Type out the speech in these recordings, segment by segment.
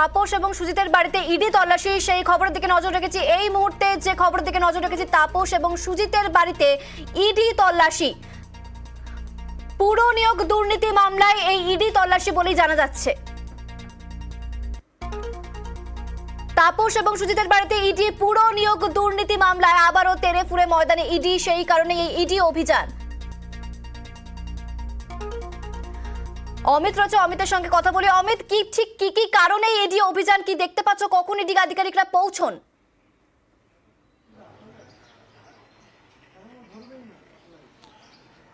তাপস এবং সুজিতের বাড়িতে ইডি তল্লাশি, সেই খবরের দিকে নজর রেখেছি। এই মুহূর্তে যে খবরের দিকে নজর রেখেছি, তাপস এবং সুজিতের বাড়িতে ইডি তল্লাশি। পুরো নিয়োগ দুর্নীতি মামলায় এই ইডি তল্লাশি বলেই জানা যাচ্ছে। তাপস এবং সুজিতের বাড়িতে ইডি পুরো নিয়োগ দুর্নীতি মামলায় আবারও তেড়ে ফুরে ময়দানে ইডি, সেই কারণে এই ইডি অভিযান। অমিত রয়েছে, অমিতের সঙ্গে কথা বলি। অমিত, কি কি কারণে ইডি অভিযান, কি দেখতে পাচ্ছ, কখন ইডি আধিকারিকরা পৌঁছন?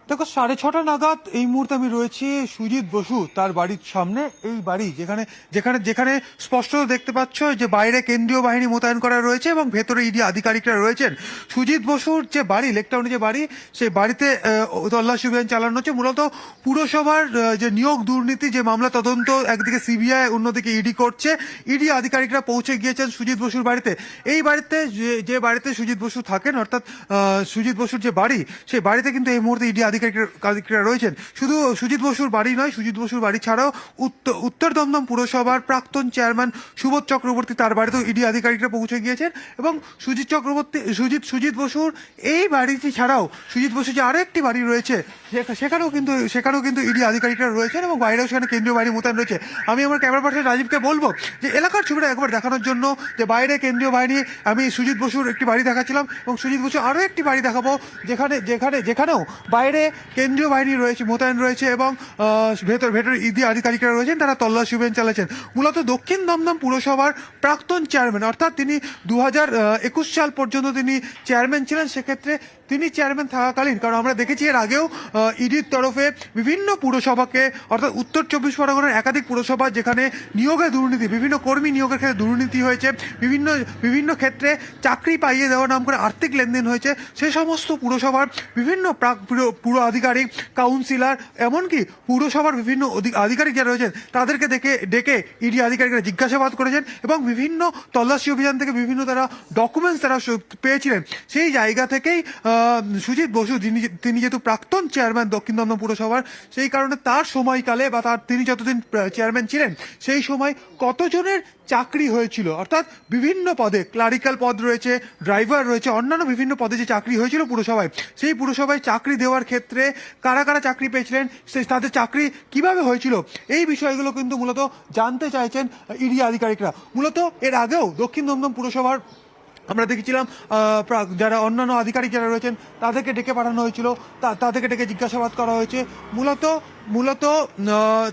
দেখো, 6:30 নাগাদ এই মুহূর্তে আমি রয়েছি সুজিত বসু তার বাড়ির সামনে। এই বাড়ি যেখানে যেখানে যেখানে স্পষ্ট দেখতে পাচ্ছ যে বাইরে কেন্দ্রীয় বাহিনী মোতায়েন করা রয়েছে এবং ভেতরে ইডি আধিকারিকরা রয়েছেন। সুজিত বসুর যে বাড়ি, লেকটাউনে যে বাড়ি, সেই বাড়িতে তল্লাশি অভিযান চালানো হচ্ছে। মূলত পুরসভার যে নিয়োগ দুর্নীতি যে মামলা তদন্ত একদিকে সিবিআই, অন্যদিকে ইডি করছে। ইডি আধিকারিকরা পৌঁছে গিয়েছেন সুজিত বসুর বাড়িতে। এই বাড়িতে যে বাড়িতে সুজিত বসু থাকেন, অর্থাৎ সুজিত বসুর যে বাড়ি, সেই বাড়িতে কিন্তু এই মুহূর্তে ইডি আধিকারিকরা রয়েছেন। শুধু সুজিত বসুর বাড়ি নয়, সুজিত বসুর বাড়ি ছাড়াও উত্তর দমদম পুরসভার প্রাক্তন চেয়ারম্যান সুবোধ চক্রবর্তী, তার বাড়িতেও ইডি আধিকারিকরা পৌঁছে গিয়েছেন। এবং সুজিত বসুর এই বাড়িটি ছাড়াও সুজিত বসুর যে আরো একটি বাড়ি রয়েছে, সেখানেও কিন্তু ইডি আধিকারিকরা রয়েছেন এবং বাইরেও সেখানে কেন্দ্রীয় বাহিনী মোতায়েন রয়েছে। আমি আমার ক্যামেরা পার্সন রাজীবকে বলবো যে এলাকার ছবিটা একবার দেখানোর জন্য, যে বাইরে কেন্দ্রীয় বাহিনী, আমি সুজিত বসুর একটি বাড়ি দেখাচ্ছিলাম এবং সুজিত বসুর আরো একটি বাড়ি দেখাবো যেখানেও বাইরে কেন্দ্রীয় বাহিনী রয়েছে, মোতায়েন রয়েছে এবং ভেতরে ইডি আধিকারিকরা রয়েছেন, তারা তল্লাশি অভিযান চালাচ্ছেন। মূলত দক্ষিণ দমদম পুরসভার প্রাক্তন চেয়ারম্যান, অর্থাৎ তিনি 2021 সাল পর্যন্ত তিনি চেয়ারম্যান ছিলেন। সেক্ষেত্রে তিনি চেয়ারম্যান থাকাকালীন, কারণ আমরা দেখেছি এর আগেও ইডির তরফে বিভিন্ন পুরসভাকে, অর্থাৎ উত্তর 24 পরগনার একাধিক পুরসভা যেখানে নিয়োগে দুর্নীতি, বিভিন্ন কর্মী নিয়োগের ক্ষেত্রে দুর্নীতি হয়েছে, বিভিন্ন ক্ষেত্রে চাকরি পাইয়ে দেওয়ার নাম করে আর্থিক লেনদেন হয়েছে, সে সমস্ত পুরসভার বিভিন্ন পুর আধিকারিক, কাউন্সিলর, এমনকি পুরসভার বিভিন্ন আধিকারিক যারা রয়েছেন তাদেরকে ডেকে ইডি আধিকারিকরা জিজ্ঞাসাবাদ করেছেন এবং বিভিন্ন তল্লাশি অভিযান থেকে বিভিন্ন তারা ডকুমেন্টস তারা পেয়েছিলেন। সেই জায়গা থেকেই সুজিত বসু, তিনি যেহেতু প্রাক্তন চেয়ারম্যান দক্ষিণ দমদম পুরসভার, সেই কারণে তার সময়কালে বা তিনি যতদিন চেয়ারম্যান ছিলেন সেই সময় কতজনের চাকরি হয়েছিল, অর্থাৎ বিভিন্ন পদে, ক্লারিক্যাল পদ রয়েছে, ড্রাইভার রয়েছে, অন্যান্য বিভিন্ন পদে যে চাকরি হয়েছিল পুরসভায়, সেই পুরসভায় চাকরি দেওয়ার ক্ষেত্রে কারা কারা চাকরি পেয়েছিলেন, তাদের চাকরি কিভাবে হয়েছিল, এই বিষয়গুলো কিন্তু মূলত জানতে চাইছেন ইডি আধিকারিকরা। মূলত এর আগেও দক্ষিণ দমদম পুরসভার আমরা দেখেছিলাম যারা অন্যান্য আধিকারিক যারা রয়েছেন তাদেরকে ডেকে পাঠানো হয়েছিল, তাদেরকে ডেকে জিজ্ঞাসাবাদ করা হয়েছে। মূলত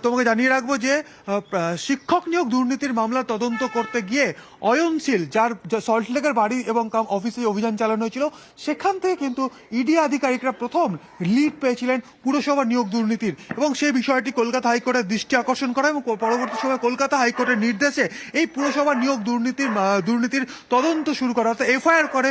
তোমাকে জানিয়ে রাখবো যে শিক্ষক নিয়োগ দুর্নীতির মামলা তদন্ত করতে গিয়ে অয়নশীল, যার সল্টলেকের বাড়ি এবং অফিসে অভিযান চালানো হয়েছিল, সেখান থেকে কিন্তু ইডি আধিকারিকরা প্রথম লিড পেয়েছিলেন পুরসভা নিয়োগ দুর্নীতির এবং সেই বিষয়টি কলকাতা হাইকোর্টের দৃষ্টি আকর্ষণ করা এবং পরবর্তী সময় কলকাতা হাইকোর্টের নির্দেশে এই পুরসভা নিয়োগ দুর্নীতির তদন্ত শুরু করা, অর্থাৎ এফআইআর করে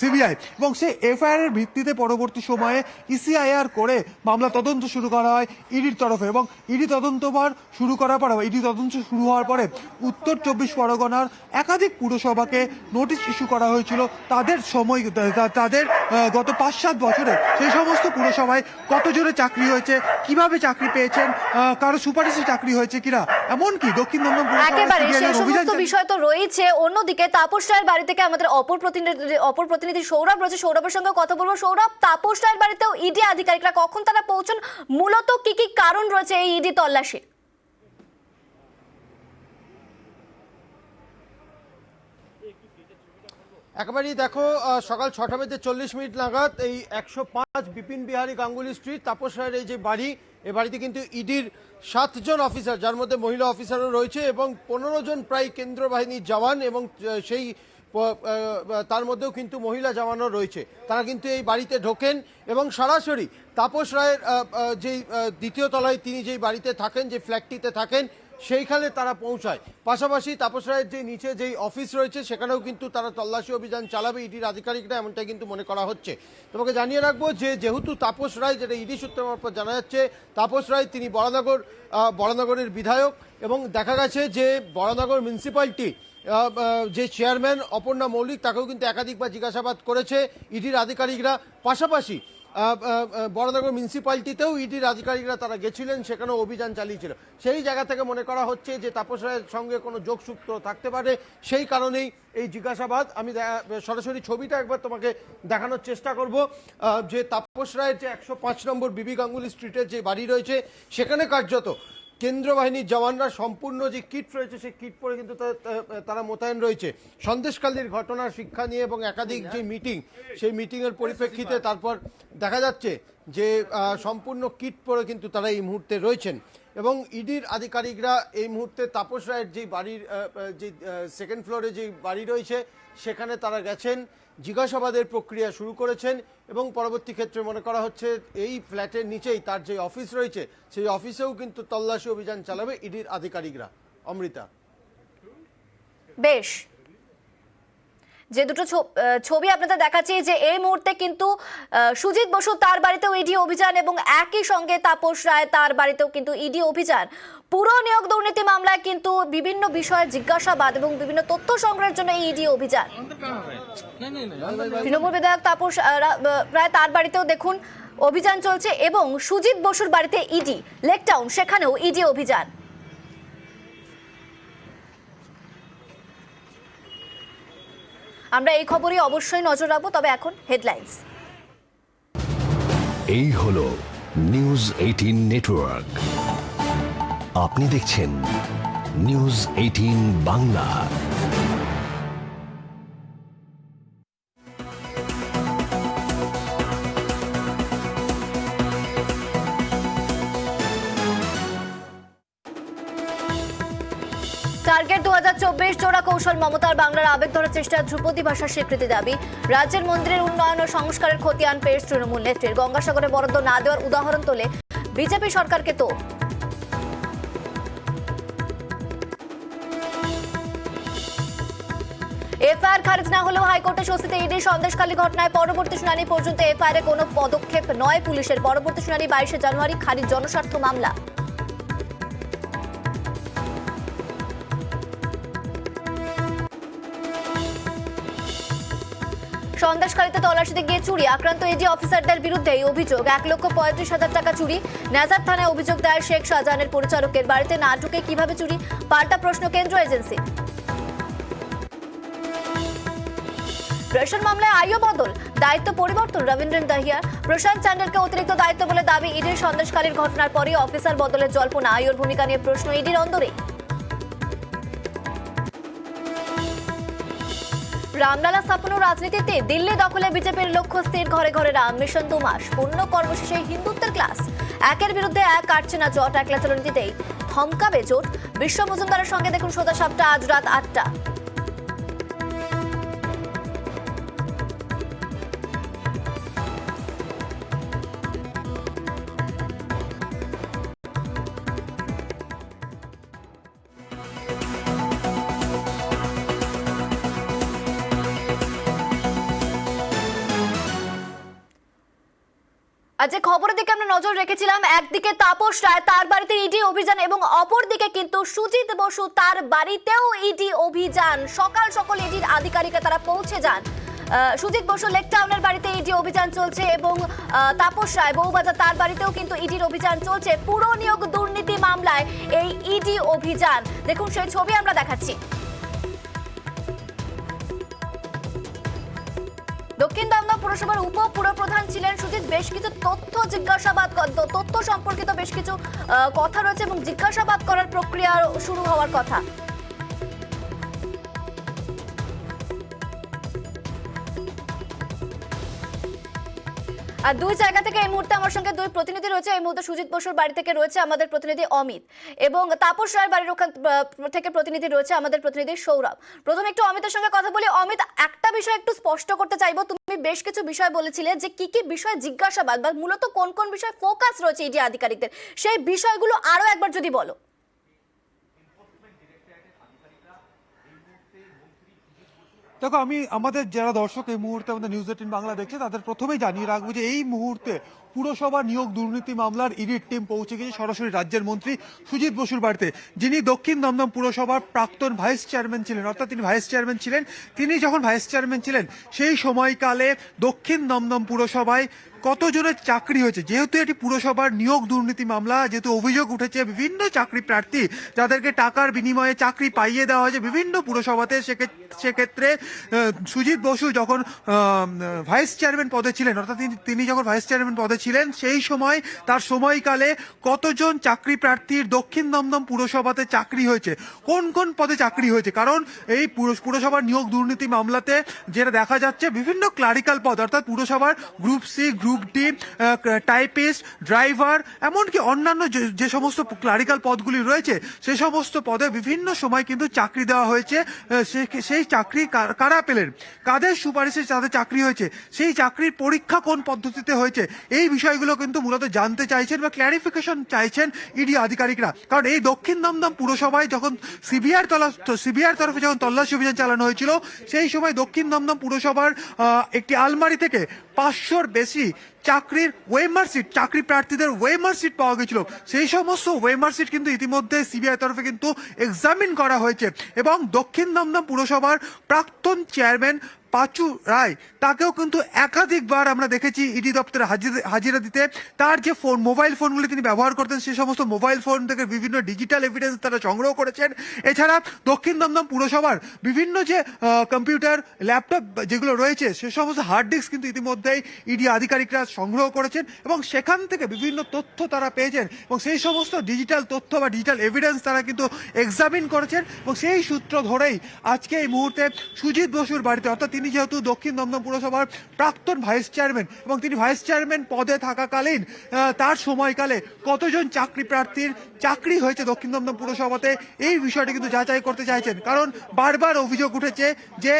সিবিআই, এবং সেই এফআইআর এর ভিত্তিতে পরবর্তী সময়ে ইসিআইআর করে মামলা তদন্ত শুরু করা হয় ইডির তরফে। এবং ইডি তদন্ত শুরু হওয়ার পরে উত্তর 24 পরগনার একাধিক পুরসভাকে নোটিশ ইস্যু করা হয়েছিল তাদের গত 5-7 বছরে সেই সমস্ত পুরসভায় কতজনের চাকরি হয়েছে, কিভাবে চাকরি পেয়েছেন, কারো সুপারিশে চাকরি হয়েছে কিনা, এমনকি দক্ষিণ দমদম পুরসভার বিষয় তো রয়েছে। অন্যদিকে তাপস রায়ের বাড়ি থেকে আমাদের অপর প্রতিনিধি সৌরভ রয়েছে, সৌরভের সঙ্গে কথা বলবো। সৌরভ, তাপস রায়ের বাড়িতেও ইডি আধিকারিকরা কখন তারা পৌঁছন, মূলত কি কারণ রয়েছে এই ইডি তল্লাশির? একেবারেই দেখো, সকাল 6:40 নাগাদ এই 105 বিপিন বিহারী গাঙ্গুলি স্ট্রিট তাপস রায়ের এই যে বাড়ি, এই বাড়িতে কিন্তু ইডির 7 জন অফিসার, যার মধ্যে মহিলা অফিসারও রয়েছে, এবং 15 জন প্রায় কেন্দ্র বাহিনীর জওয়ান, এবং সেই তার মধ্যেও কিন্তু মহিলা জওয়ানও রয়েছে। তারা কিন্তু এই বাড়িতে ঢোকেন এবং সরাসরি তাপস রায়ের যেই দ্বিতীয় তলায় তিনি যেই বাড়িতে থাকেন, যে ফ্ল্যাটটিতে থাকেন, সেইখানে তারা পৌঁছায়। পাশাপাশি তাপস রায়ের যে নিচে যেই অফিস রয়েছে সেখানেও কিন্তু তারা তল্লাশি অভিযান চালাবে ইডির আধিকারিকরা, এমনটাই কিন্তু মনে করা হচ্ছে। তোমাকে জানিয়ে রাখবো যে যেহেতু তাপস রায়, যেটা ইডি সূত্র মারফত জানা যাচ্ছে, তাপস রায় তিনি বরানগরের বিধায়ক, এবং দেখা গেছে যে বরানগর মিউনিসিপ্যালিটি যে চেয়ারম্যান অপর্ণা মৌলিক, তাকেও কিন্তু একাধিকবার জিজ্ঞাসাবাদ করেছে ইডির আধিকারিকরা। পাশাপাশি বড়নগর মিউনিসিপ্যালিটিতেও ইডির আধিকারিকরা তারা গেছিলেন, সেখানেও অভিযান চালিয়েছিল। সেই জায়গা থেকে মনে করা হচ্ছে যে তাপস রায়ের সঙ্গে কোনো যোগসূত্র থাকতে পারে, সেই কারণেই এই জিজ্ঞাসাবাদ। আমি সরাসরি ছবিটা একবার তোমাকে দেখানোর চেষ্টা করব। যে তাপস রায়ের যে 105 নম্বর বিবি গাঙ্গুলি স্ট্রিটের যে বাড়ি রয়েছে, সেখানে কার্যত কেন্দ্রীয় বাহিনীর জওয়ানরা সম্পূর্ণ যে কিট রয়েছে সেই কিট পরে কিন্তু তারা মোতায়েন রয়েছে। সন্দেশখালীর ঘটনার শিক্ষা নিয়ে এবং একাধিক যে মিটিং, সেই মিটিংয়ের পরিপ্রেক্ষিতে তারপর দেখা যাচ্ছে যে সম্পূর্ণ কিট পরে কিন্তু তারা এই মুহূর্তে রয়েছেন। এবং ইডির আধিকারিকরা এই মুহূর্তে তাপস রায়ের যে বাড়ির যে সেকেন্ড ফ্লোরে যে বাড়ি রয়েছে সেখানে তারা গেছেন, জিজ্ঞাসাবাদের প্রক্রিয়া শুরু করেছেন এবং পরবর্তী ক্ষেত্রে মনে করা হচ্ছে এই ফ্ল্যাটের নিচেই তার যে অফিস রয়েছে সেই অফিসেও কিন্তু তল্লাশি অভিযান চালাবে ইডির আধিকারিকরা। অমৃতা, বেশ, যে দুটো ছবি আপনাদের দেখাচ্ছি, যে এই মুহূর্তে কিন্তু সুজিত বসু তার বাড়িতেও ইডি অভিযান এবং একই সঙ্গে তাপস রায় তার বাড়িতেও কিন্তু ইডি অভিযান। পুরো নিয়োগ দুর্নীতি মামলায় কিন্তু বিভিন্ন বিষয়ে জিজ্ঞাসাবাদ এবং বিভিন্ন তথ্য সংগ্রহের জন্য এই ইডি অভিযান। তৃণমূল বিধায়ক তাপস রায় তার বাড়িতেও দেখুন অভিযান চলছে এবং সুজিত বসুর বাড়িতে ইডি, লেকটাউন সেখানেও ইডি অভিযান। আমরা এই খবরে অবশ্যই নজর রাখবো, তবে এখন হেডলাইন্স। এই হলো নিউজ 18 নেটওয়ার্ক। আপনি দেখছেন নিউজ 18 বাংলা। টার্গেট 2024 জোড়া কৌশল মমতার বাংলার আবেগ ধরার চেষ্টা, ধ্রুপদী ভাষার স্বীকৃতি দাবি। রাজ্যের মন্দিরের উন্নয়ন ও সংস্কারের খতিয়ান পেশ তৃণমূল নেত্রীর। গঙ্গাসাগরে বরাদ্দ না দেওয়ার উদাহরণ তোলে বিজেপি সরকারকে তো। এফআইআর খারিজ না হলেও হাইকোর্টে স্বস্তিতে ইডি। সন্দেশখালী ঘটনায় পরবর্তী শুনানি পর্যন্ত এফআইআর এ কোনো পদক্ষেপ নয় পুলিশের। পরবর্তী শুনানি 22 জানুয়ারি। খারিজ জনস্বার্থ মামলা। সন্দেশখালীতে তল্লাশিতে গিয়ে চুরি, আক্রান্ত ইডি অফিসারদের বিরুদ্ধে এই অভিযোগ। 1,35,000 টাকা চুরি। নেজার থানায় অভিযোগ দায়ের শেখ শাহজাহানের পরিচারকের বাড়িতে না ঢুকে কিভাবে চুরি, পাল্টা প্রশ্ন কেন্দ্র এজেন্সি। রেশন মামলায় আইও বদল, দায়িত্ব পরিবর্তন রবীন্দ্রন দাহিয়ার। প্রশান্ত চান্ডেলকে অতিরিক্ত দায়িত্ব বলে দাবি ইডির। সন্দেশখালীর ঘটনার পরই অফিসার বদলের জল্পনা, আইওর ভূমিকা নিয়ে প্রশ্ন ইডির অন্দরে। রামলালা স্থাপন রাজনীতিতে দিল্লি দখলে বিজেপির লক্ষ্য স্থির, ঘরে ঘরে রাম মিশন 2 মাস। পূর্ণ কর্মশেষে হিন্দুত্বের ক্লাস। একের বিরুদ্ধে এক কাটছে না জট, একলা চলনীতিতেই থমকাবে জোট। বিশ্ব মজুমদারের সঙ্গে দেখুন সোজা সাপটা আজ রাত 8টা। আজ খবরের দিকে আমরা নজর রেখেছিলাম, একদিকে তাপস রায় তার বাড়িতে ইডি অভিযান এবং অপরদিকে কিন্তু সুজিত বসু তার বাড়িতেও ইডি অভিযান। সকাল সকাল ইডির আধিকারিকরা তারা পৌঁছে যান। সুজিত বসু লেকটাউনের বাড়িতে ইডি অভিযান চলছে এবং তাপস রায় বউবাজার তার বাড়িতেও কিন্তু ইডির অভিযান চলছে। পুরো নিয়োগ দুর্নীতি মামলায় এই ইডি অভিযান, দেখুন সেই ছবি আমরা দেখাচ্ছি। দক্ষিণ দমদম পুরসভার উপ পুরপ্রধান ছিলেন সুজিত। বেশ কিছু তথ্য সম্পর্কিত বেশ কিছু কথা রয়েছে এবং জিজ্ঞাসাবাদ করার প্রক্রিয়া শুরু হওয়ার কথা। আর দুই জায়গা থেকে এই মুহূর্তে আমার সঙ্গে দুই প্রতিনিধি রয়েছে। এই মুহূর্তে সুজিত বসুর বাড়ি থেকে রয়েছে আমাদের প্রতিনিধি অমিত এবং তাপস রায়ের বাড়ির ওখান থেকে প্রতিনিধি রয়েছে আমাদের প্রতিনিধি সৌরভ। প্রথমে একটু অমিতের সঙ্গে কথা বলি। অমিত, একটা বিষয় একটু স্পষ্ট করতে চাইবো, তুমি বেশ কিছু বিষয় বলেছিলে যে কি কি বিষয় জিজ্ঞাসাবাদ বা মূলত কোন কোন বিষয় ফোকাস রয়েছে ইডি আধিকারিকদের, সেই বিষয়গুলো আরো একবার যদি বলো। দেখো, আমাদের যারা দর্শক এই মুহূর্তে আমাদের নিউজ 18 বাংলা দেখছে তাদের প্রথমেই জানিয়ে রাখবো যে এই মুহূর্তে পুরসভা নিয়োগ দুর্নীতি মামলার ইডির টিম পৌঁছে গেছে সরাসরি রাজ্যের মন্ত্রী সুজিত বসুর বাড়িতে, যিনি দক্ষিণ দমদম পুরসভার প্রাক্তন ভাইস চেয়ারম্যান ছিলেন, অর্থাৎ তিনি ভাইস চেয়ারম্যান ছিলেন। তিনি যখন ভাইস চেয়ারম্যান ছিলেন সেই সময়কালে দক্ষিণ দমদম পুরসভায় কতজনের চাকরি হয়েছে, যেহেতু এটি পুরসভার নিয়োগ দুর্নীতি মামলা, যেহেতু অভিযোগ উঠেছে বিভিন্ন চাকরি প্রার্থী যাদেরকে টাকার বিনিময়ে চাকরি পাইয়ে দেওয়া হয়েছে বিভিন্ন পুরসভাতে, সেক্ষেত্রে সুজিত বসু যখন ভাইস চেয়ারম্যান পদে ছিলেন, অর্থাৎ তিনি যখন ভাইস চেয়ারম্যান পদে ছিলেন সেই সময় তার সময়কালে কতজন চাকরি প্রার্থীর দক্ষিণ দমদম পুরসভাতে চাকরি হয়েছে, কোন কোন পদে চাকরি হয়েছে। কারণ এই পুরসভার নিয়োগ দুর্নীতি মামলাতে যেটা দেখা যাচ্ছে বিভিন্ন ক্লারিক্যাল পদ, অর্থাৎ পুরসভার group C, group D, typist, driver, এমনকি অন্যান্য যে সমস্ত ক্লারিক্যাল পদগুলি রয়েছে সে সমস্ত পদে বিভিন্ন সময় কিন্তু চাকরি দেওয়া হয়েছে। সেই চাকরি কারা পেলেন, কাদের সুপারিশে তাদের চাকরি হয়েছে, সেই চাকরির পরীক্ষা কোন পদ্ধতিতে হয়েছে, এই বিষয়গুলো কিন্তু মূলত জানতে চাইছেন বা ক্ল্যারিফিকেশন চাইছেন ইডি আধিকারিকরা। কারণ এই দক্ষিণ দমদম পুরসভায় যখন সিবিআর তরফে যখন তল্লাশি অভিযান চালানো হয়েছিল সেই সময় দক্ষিণ দমদম পুরসভার একটি আলমারি থেকে 500-র বেশি চাকরির ওয়েমার সিট, চাকরি প্রার্থীদের ওয়েমার সিট পাওয়া গেছিল। সেই সমস্ত ওয়েমার সিট কিন্তু ইতিমধ্যে সিবিআই তরফে কিন্তু এক্সামিন করা হয়েছে এবং দক্ষিণ দমদম পুরসভার প্রাক্তন চেয়ারম্যান পাঁচু রায় তাকেও কিন্তু একাধিকবার আমরা দেখেছি ইডি দপ্তরে হাজিরা দিতে। তার যে মোবাইল ফোনগুলি তিনি ব্যবহার করতেন সেই সমস্ত মোবাইল ফোন থেকে বিভিন্ন ডিজিটাল এভিডেন্স তারা সংগ্রহ করেছেন। এছাড়া দক্ষিণ দমদম পুরসভার বিভিন্ন যে কম্পিউটার, ল্যাপটপ যেগুলো রয়েছে সে সমস্ত হার্ড ডিস্ক কিন্তু ইতিমধ্যেই ইডি আধিকারিকরা সংগ্রহ করেছেন এবং সেখান থেকে বিভিন্ন তথ্য তারা পেয়েছেন এবং সেই সমস্ত ডিজিটাল তথ্য বা ডিজিটাল এভিডেন্স তারা কিন্তু এক্সামিন করেছেন এবং সেই সূত্র ধরেই আজকে এই মুহূর্তে সুজিত বসুর বাড়িতে, অর্থাৎ তিনি যেহেতু দক্ষিণ দমদম পুরসভার প্রাক্তন ভাইস চেয়ারম্যান এবং তিনি ভাইস চেয়ারম্যান পদে থাকাকালীন তার সময়কালে কতজন চাকরি প্রার্থীর চাকরি হয়েছে দক্ষিণ দমদম পুরসভাতে এই বিষয়টি কিন্তু যাচাই করতে চাইছেন। কারণ বারবার অভিযোগ উঠেছে যে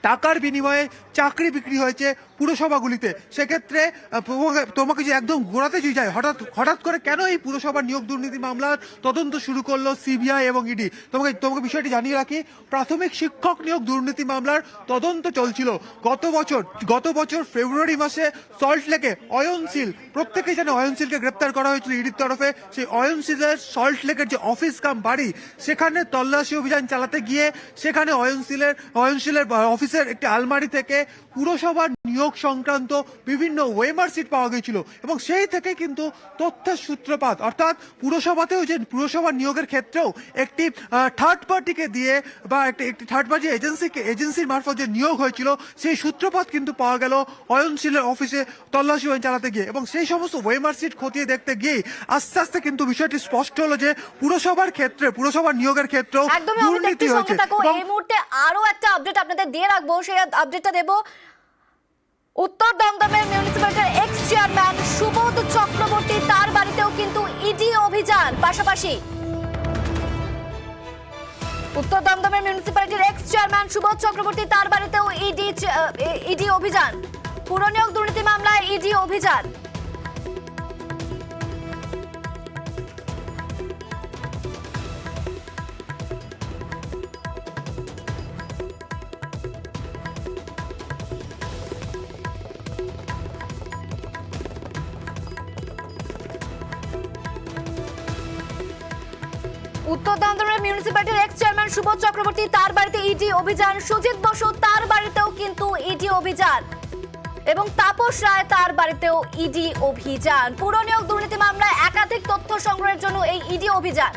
টাকার বিনিময়ে চাকরি বিক্রি হয়েছে পুরসভাগুলিতে। সেক্ষেত্রে তোমাকে যে একদম ঘোরাতে যায় হঠাৎ করে কেন এই পুরসভার নিয়োগ দুর্নীতি মামলার তদন্ত শুরু করলো সিবিআই এবং ইডি। তোমাকে বিষয়টি জানিয়ে রাখি, প্রাথমিক শিক্ষক নিয়োগ দুর্নীতি মামলার তদন্ত চলছিল গত বছর ফেব্রুয়ারি মাসে সল্টলেকে অয়নশীল, প্রত্যেকেই জানে অয়নশীলকে গ্রেপ্তার করা হয়েছিল ইডির তরফে। সেই অয়নশীলের সল্টলেকের যে অফিস কাম বাড়ি সেখানে তল্লাশি অভিযান চালাতে গিয়ে সেখানে অয়নশীলের অফিসের একটি আলমারি থেকে পুরসভার নিয়োগ সংক্রান্ত বিভিন্ন ওয়েমার সিট পাওয়া গিয়েছিল এবং সেই থেকে কিন্তু তথ্যের সূত্রপাত, অর্থাৎ পুরসভাতেও যে পুরসভার নিয়োগের ক্ষেত্রেও একটি থার্ড পার্টিকে দিয়ে বা একটি থার্ড পার্টি এজেন্সির মারফত যে নিয়োগ হয়েছিল সেই সূত্রপাত কিন্তু পাওয়া গেল অয়নশীলের অফিসে তল্লাশি অভিযান চালাতে গিয়ে এবং সেই সমস্ত ওয়েমার সিট খতিয়ে দেখতে গিয়ে আস্তে আস্তে কিন্তু বিষয়টি স্পষ্ট হলো যে পুরসভার নিয়োগের ক্ষেত্রেও দুর্নীতি হয়েছে। এই মুহূর্তে আরো একটা আপডেট আপনাদের দিয়ে রাখবো, সেই আপডেটটা দেবো। উত্তর দমদমের মিউনিসিপ্যালিটির এক্স চেয়ারম্যান সুবোধ চক্রবর্তী, তার বাড়িতেও কিন্তু ইডি অভিযান। পাশাপাশি উত্তর দমদমের মিউনিসিপ্যালিটির এক্স চেয়ারম্যান সুবোধ চক্রবর্তী, তার বাড়িতেও ইডি অভিযান। পুরনিয়োগ দুর্নীতি মামলায় ইডি অভিযান। উত্তর দমদমের মিউনিসিপ্যালিটির এক্স চেয়ারম্যান সুবোধ চক্রবর্তী, তার বাড়িতে ইডি অভিযান। সুজিত বসু, তার বাড়িতেও কিন্তু ইডি অভিযান এবং তাপস রায়, তার বাড়িতেও ইডি অভিযান। পুরনিয়োগ দুর্নীতি মামলায় একাধিক তথ্য সংগ্রহের জন্য এই ইডি অভিযান।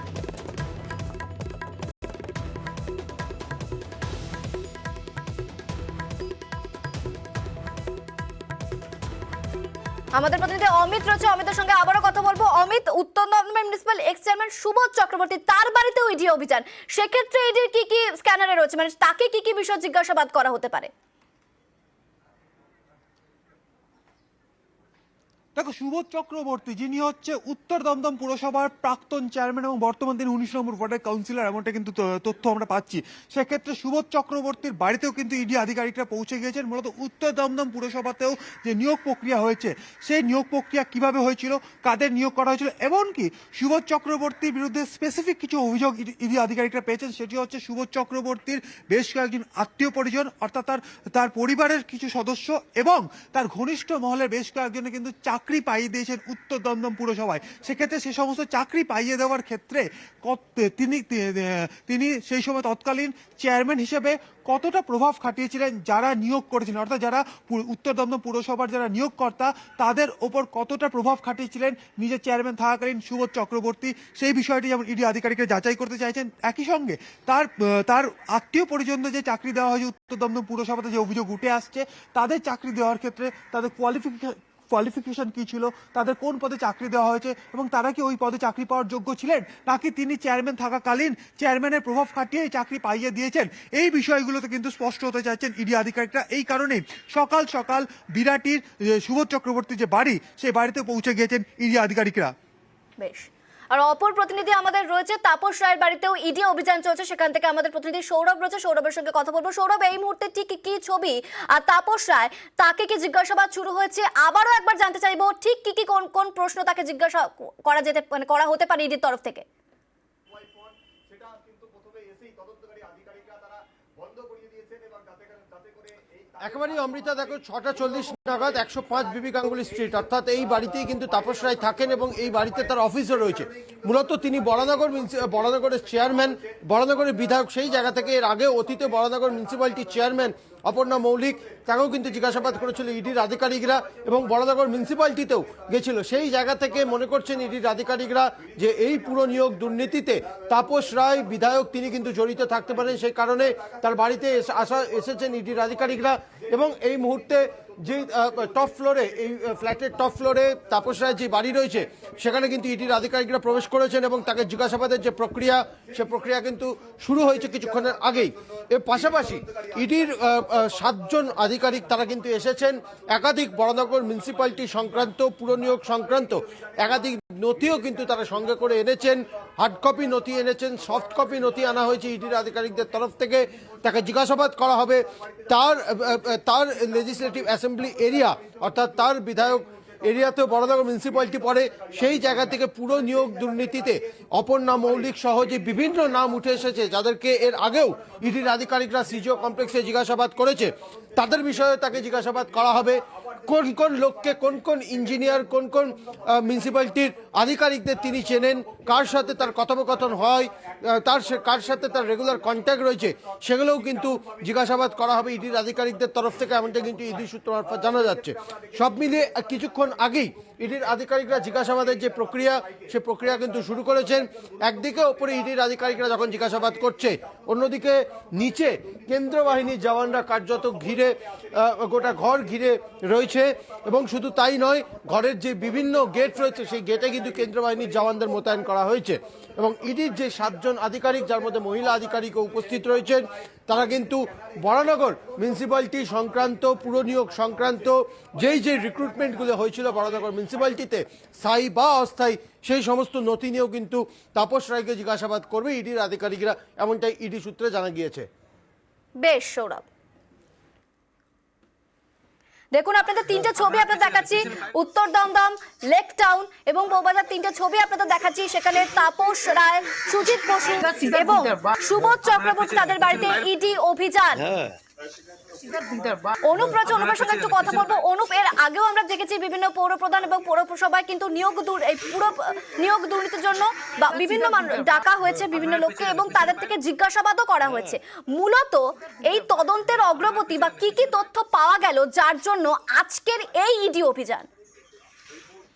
আমাদের প্রতিনিধি অমিত রয়েছে, অমিতের সঙ্গে আবারও কথা বলবো। অমিত, উত্তর দমদমের municipal ex chairman Subodh Chakraborty, তার বাড়িতেও ইডি অভিযান, সেক্ষেত্রে ইডির কি কি স্ক্যানারে রয়েছে, মানে তাকে কি কি বিষয় জিজ্ঞাসাবাদ করা হতে পারে? দেখো, সুবোধ চক্রবর্তী যিনি হচ্ছে উত্তর দমদম পুরসভার প্রাক্তন চেয়ারম্যান এবং বর্তমান তিনি 19 নম্বর ওয়ার্ডের কাউন্সিলর, এমনটা কিন্তু তথ্য আমরা পাচ্ছি। সেক্ষেত্রে সুবোধ চক্রবর্তীর বাড়িতেও কিন্তু ইডি আধিকারিকরা পৌঁছে গিয়েছেন। মূলত উত্তর দমদম পুরসভাতেও যে নিয়োগ প্রক্রিয়া হয়েছে সেই নিয়োগ প্রক্রিয়া কিভাবে হয়েছিল, কাদের নিয়োগ করা হয়েছিল, এমনকি সুবোধ চক্রবর্তীর বিরুদ্ধে স্পেসিফিক কিছু অভিযোগ ইডি আধিকারিকরা পেয়েছেন। সেটি হচ্ছে সুবোধ চক্রবর্তীর বেশ কয়েকজন আত্মীয় পরিজন, অর্থাৎ তার পরিবারের কিছু সদস্য এবং তার ঘনিষ্ঠ মহলের বেশ কয়েকজনে কিন্তু চাকরি চাকরি পাইয়ে দিয়েছেন উত্তর দমদম পুরসভায়। সেক্ষেত্রে সে সমস্ত চাকরি পাইয়ে দেওয়ার ক্ষেত্রে তিনি সেই সময় তৎকালীন চেয়ারম্যান হিসেবে কতটা প্রভাব খাটিয়েছিলেন যারা নিয়োগ করেছিলেন, অর্থাৎ যারা উত্তর দমদম পুরসভার যারা নিয়োগকর্তা তাদের ওপর কতটা প্রভাব খাটিয়েছিলেন নিজের চেয়ারম্যান থাকাকালীন সুবোধ চক্রবর্তী, সেই বিষয়টি যেমন ইডি আধিকারিকরা যাচাই করতে চাইছেন। একই সঙ্গে তার আত্মীয় পরিজনদের যে চাকরি দেওয়া হয়েছে উত্তর দমদম পুরসভাতে যে অভিযোগ উঠে আসছে, তাদের চাকরি দেওয়ার ক্ষেত্রে তাদের কোয়ালিফিকেশন কি ছিল, তাদের কোন পদে চাকরি দেওয়া হয়েছে এবং তারা কি ওই পদে চাকরি পাওয়ার যোগ্য ছিলেন, নাকি তিনি চেয়ারম্যান থাকাকালীন চেয়ারম্যানের প্রভাব খাটিয়ে চাকরি পাইয়ে দিয়েছেন, এই বিষয়গুলোতে কিন্তু স্পষ্ট হতে চাইছেন ইডি আধিকারিকরা। এই কারণেই সকাল সকাল বিরাটির সুবোধ চক্রবর্তীর যে বাড়ি, সেই বাড়িতে পৌঁছে গিয়েছেন ইডি আধিকারিকরা। বেশ। আর অপর প্রতিনিধি আমাদের রয়েছে তাপস রায়ের বাড়িতেও ইডি অভিযান চলছে, সেখান থেকে আমাদের প্রতিনিধি সৌরভ রয়েছে, সৌরভের সঙ্গে কথা বলবো। সৌরভ, এই মুহূর্তে ঠিক কি ছবি? আর তাপস রায়, তাকে কি জিজ্ঞাসাবাদ শুরু হয়েছে? আবারও একবার জানতে চাইবো ঠিক কি কোন কোন প্রশ্ন তাকে জিজ্ঞাসা করা হতে পারে ইডির তরফ থেকে? একেবারেই অমৃতা, দেখো 6:40 নাগাদ 105 বিবি গাঙ্গুলি স্ট্রিট, অর্থাৎ এই বাড়িতেই কিন্তু তাপস রায় থাকেন এবং এই বাড়িতে তার অফিসও রয়েছে। মূলত তিনি বরানগরের চেয়ারম্যান, বরানগরের বিধায়ক। সেই জায়গা থেকে এর আগে অতীতে বরানগর মিউনিসিপ্যালিটির চেয়ারম্যান অপর্ণা মৌলিক, তাকেও কিন্তু জিজ্ঞাসাবাদ করেছিল ইডির আধিকারিকরা এবং বরানগর মিউনিসিপ্যালিটিতেও গেছিল। সেই জায়গা থেকে মনে করছেন ইডির আধিকারিকরা যে এই পুরো নিয়োগ দুর্নীতিতে তাপস রায় বিধায়ক তিনি কিন্তু জড়িত থাকতে পারেন। সেই কারণে তার বাড়িতে এসেছেন ইডির আধিকারিকরা এবং এই মুহূর্তে যে টপ ফ্লোরে, এই ফ্ল্যাটের টপ ফ্লোরে তাপস রায়ের যে বাড়ি রয়েছে সেখানে কিন্তু ইডির আধিকারিকরা প্রবেশ করেছেন এবং তাকে জিজ্ঞাসাবাদের যে প্রক্রিয়া, সে প্রক্রিয়া কিন্তু শুরু হয়েছে কিছুক্ষণের আগেই। এর পাশাপাশি ইডির 7 জন আধিকারিক তারা কিন্তু এসেছেন। একাধিক বরানগর মিউনিসিপ্যালিটি সংক্রান্ত, পুর নিয়োগ সংক্রান্ত একাধিক নথিও কিন্তু তারা সঙ্গে করে এনেছেন। হার্ড কপি নথি এনেছেন, সফট কপি নথি আনা হয়েছে ইডির আধিকারিকদের তরফ থেকে। তাকে জিজ্ঞাসাবাদ করা হবে তার লেজিসলেটিভ অ্যাসেম্বলি এরিয়া, অর্থাৎ তার বিধায়ক এরিয়াতেও বরানগর মিউনিসিপ্যালিটি পড়ে। সেই জায়গা থেকে পুরো নিয়োগ দুর্নীতিতে অপর্ণা মৌলিক সহ যে বিভিন্ন নাম উঠে এসেছে, যাদেরকে এর আগেও ইডির আধিকারিকরা সিজিও কমপ্লেক্সে জিজ্ঞাসাবাদ করেছে, তাদের বিষয়ে তাকে জিজ্ঞাসাবাদ করা হবে। কোন কোন লোককে, কোন কোন ইঞ্জিনিয়ার, কোন কোন মিউনিসিপ্যালিটির আধিকারিকদের তিনি চেনেন, কার সাথে তার কথোপকথন হয়, কার সাথে তার রেগুলার কন্ট্যাক্ট রয়েছে, সেগুলোও কিন্তু জিজ্ঞাসাবাদ করা হবে ইডির আধিকারিকদের তরফ থেকে, এমনটা কিন্তু ইডি সূত্র মারফত জানা যাচ্ছে। সব মিলিয়ে কিছুক্ষণ আগেই ইডির আধিকারিকরা জিজ্ঞাসাবাদের যে প্রক্রিয়া, সে প্রক্রিয়া কিন্তু শুরু করেছেন। একদিকে ওপরে ইডির আধিকারিকরা যখন জিজ্ঞাসাবাদ করছে, অন্যদিকে নিচে কেন্দ্র বাহিনীর জওয়ানরা কার্যত ঘিরে, গোটা ঘর ঘিরে রয়েছে। এবং শুধু তাই নয়, ঘরের যে বিভিন্ন গেট রয়েছে সেই গেটে কিন্তু কেন্দ্র বাহিনীর জওয়ানদের মোতায়েন করা হয়েছে। এবং ইডির যে 7 জন আধিকারিক, যার মধ্যে মহিলা আধিকারিকও উপস্থিত রয়েছেন, তারা কিন্তু বরানগর মিউনিসিপ্যালিটি সংক্রান্ত, পুর নিয়োগ সংক্রান্ত যে রিক্রুটমেন্টগুলো হয়েছিল বরানগর মিউনিসিপ্যালিটিতে, স্থায়ী বা অস্থায়ী, সেই সমস্ত নথি নিয়েও কিন্তু তাপস রায়কে জিজ্ঞাসাবাদ করবে ইডির আধিকারিকরা, এমনটাই ইডি সূত্রে জানা গিয়েছে। বেশ সৌরভ, দেখুন আপনাদের 3টে ছবি আপনাদের দেখাচ্ছি, উত্তর দমদম, লেক টাউন এবং বৌবাজার, 3টে ছবি আপনাদের দেখাচ্ছি। সেখানে তাপস রায়, সুজিত বসু এবং সুবোধ চক্রবর্তী তাদের বাড়িতে ইডি অভিযান। অনুপ রয়েছে, অনুপের সঙ্গে একটু কথা বলবো। অনুপ, এর আগেও আমরা দেখেছি বিভিন্ন পৌরপ্রধান এবং পৌরসভায় কিন্তু নিয়োগ দুর্নীতির জন্য বিভিন্ন ডাকা হয়েছে বিভিন্ন লোককে এবং তাদের থেকে জিজ্ঞাসাবাদও করা হয়েছে। মূলত এই তদন্তের অগ্রগতি বা কি কি তথ্য পাওয়া গেল যার জন্য আজকের এই ইডি অভিযান?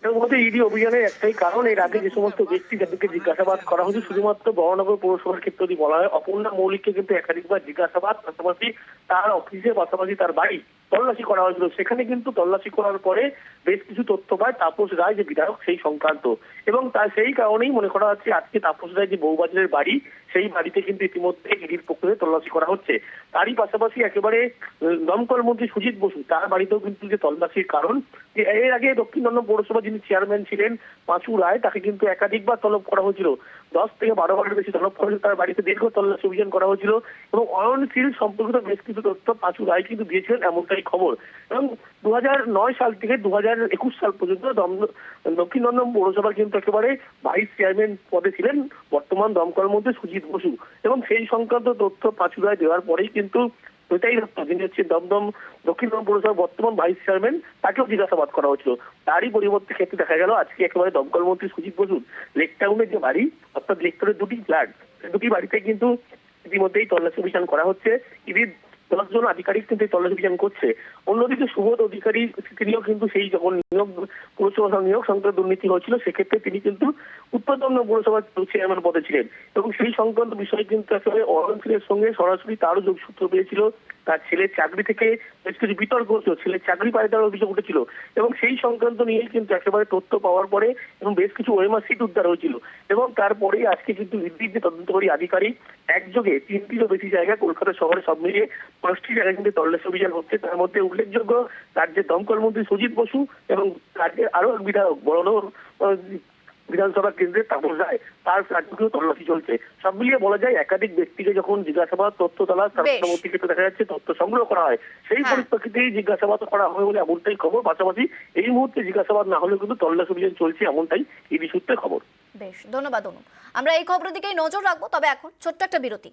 এর মধ্যে ইডি অভিযানের একটাই কারণ, এর আগে যে সমস্ত ব্যক্তি যাদেরকে জিজ্ঞাসাবাদ করা হয়েছে শুধুমাত্র বরানগর পৌরসভার ক্ষেত্রে যদি বলা হয়, অপর্ণা মৌলিককে কিন্তু একাধিকবার জিজ্ঞাসাবাদ, পাশাপাশি তার অফিসের পাশাপাশি তার বাড়ি তল্লাশি করা হয়েছিল। সেখানে কিন্তু তল্লাশি করার পরে বেশ কিছু তথ্য পায় তাপস রায় যে বিধায়ক সেই সংক্রান্ত, এবং তার সেই কারণেই মনে করা হচ্ছে আজকে তাপস রায় যে বউবাজারের বাড়ি, সেই বাড়িতে কিন্তু ইতিমধ্যে ইডির পক্ষ থেকে তল্লাশি করা হচ্ছে। তারই পাশাপাশি একেবারে দমকল মন্ত্রী সুজিত বসু, তার বাড়িতেও কিন্তু যে তল্লাশির কারণ, যে এর আগে দক্ষিণ দমদম পৌরসভা যিনি চেয়ারম্যান ছিলেন পাঁচু রায়, তাকে কিন্তু একাধিকবার তলব করা হয়েছিল, 10 থেকে 12 বারের বেশি তলব করা হয়েছিল। তার বাড়িতে দীর্ঘ তল্লাশি অভিযান করা হয়েছিল এবং অয়নশীল সম্পর্কিত বেশ কিছু তথ্য পাঁচু রায় কিন্তু দিয়েছিলেন, এমনটাই খবর। এবং 2009 সাল থেকে 2021 সাল পর্যন্ত দক্ষিণ দমদম পৌরসভার কিন্তু একেবারে ভাইস চেয়ারম্যান পদে ছিলেন বর্তমান দমকল মন্ত্রী সুজিত বসু, এবং সেই সংক্রান্ত তথ্য পাঁচু রায় দেওয়ার পরেই কিন্তু নিতাই দত্ত, যিনি হচ্ছে দমদম দক্ষিণ দমদম পৌরসভার বর্তমান ভাইস চেয়ারম্যান, তাকেও জিজ্ঞাসাবাদ করা হচ্ছিল। তারই পরিবর্তে ক্ষেত্রে দেখা গেল আজকে একেবারে দমকল মন্ত্রী সুজিত বসুর লেক টাউনের যে বাড়ি, অর্থাৎ লেক টাউনের দুটি ফ্ল্যাট, দুটি বাড়িতে কিন্তু ইতিমধ্যেই তল্লাশি অভিযান করা হচ্ছে। ইডির 10 জন আধিকারিক কিন্তু এই তল্লাশি অভিযান করছে। অন্যদিকে সুবোধ অধিকারী, তিনিও কিন্তু সেই যখন পৌরসভা নিয়োগ সংক্রান্ত দুর্নীতি হয়েছিল, সেক্ষেত্রে তিনি কিন্তু উত্তর দমদম পৌরসভার চেয়ারম্যান পদে ছিলেন এবং সেই সংক্রান্ত বিষয়ে কিন্তু আসলে অরণশীলের সঙ্গে সরাসরি তারও যোগসূত্র পেয়েছিল। তার ছেলের চাকরি থেকে বেশ কিছু বিতর্ক হচ্ছিল, ছেলের চাকরি পায় দেওয়ার অভিযোগ উঠেছিল এবং সেই সংক্রান্ত নিয়েই কিন্তু একেবারে তথ্য পাওয়ার পরে এবং বেশ কিছু ওএমআর সিট উদ্ধার হয়েছিল এবং তারপরে আজকে কিন্তু ইডির যে তদন্তকারী আধিকারিক একযোগে 3টিরও বেশি জায়গায় কলকাতা শহরে সব মিলিয়ে 5টি জায়গায় কিন্তু তল্লাশি অভিযান হচ্ছে। তার মধ্যে উল্লেখযোগ্য রাজ্যের দমকল মন্ত্রী সুজিত বসু এবং রাজ্যের আরো এক বিধায়ক বড়নগর বিধানসভা কেন্দ্রের তাপস রায়, তার রাজ্যকেও তল্লাশি চলছে। সব মিলিয়ে বলা যায় একাধিক ব্যক্তিকে যখন জিজ্ঞাসাবাদ, তথ্য তালাশ, তার বেশ। পরবর্তী ক্ষেত্রে দেখা যাচ্ছে তথ্য সংগ্রহ করা হয়, সেই পরিপ্রেক্ষিতেই জিজ্ঞাসাবাদ করা হবে বলে এমনটাই খবর। পাশাপাশি এই মুহূর্তে জিজ্ঞাসাবাদ না হলেও কিন্তু তল্লাশি অভিযান চলছে, এমনটাই ইডি সূত্রে খবর। বেশ, ধন্যবাদ অনু। আমরা এই খবরের দিকেই নজর রাখবো, তবে এখন ছোট্ট একটা বিরতি।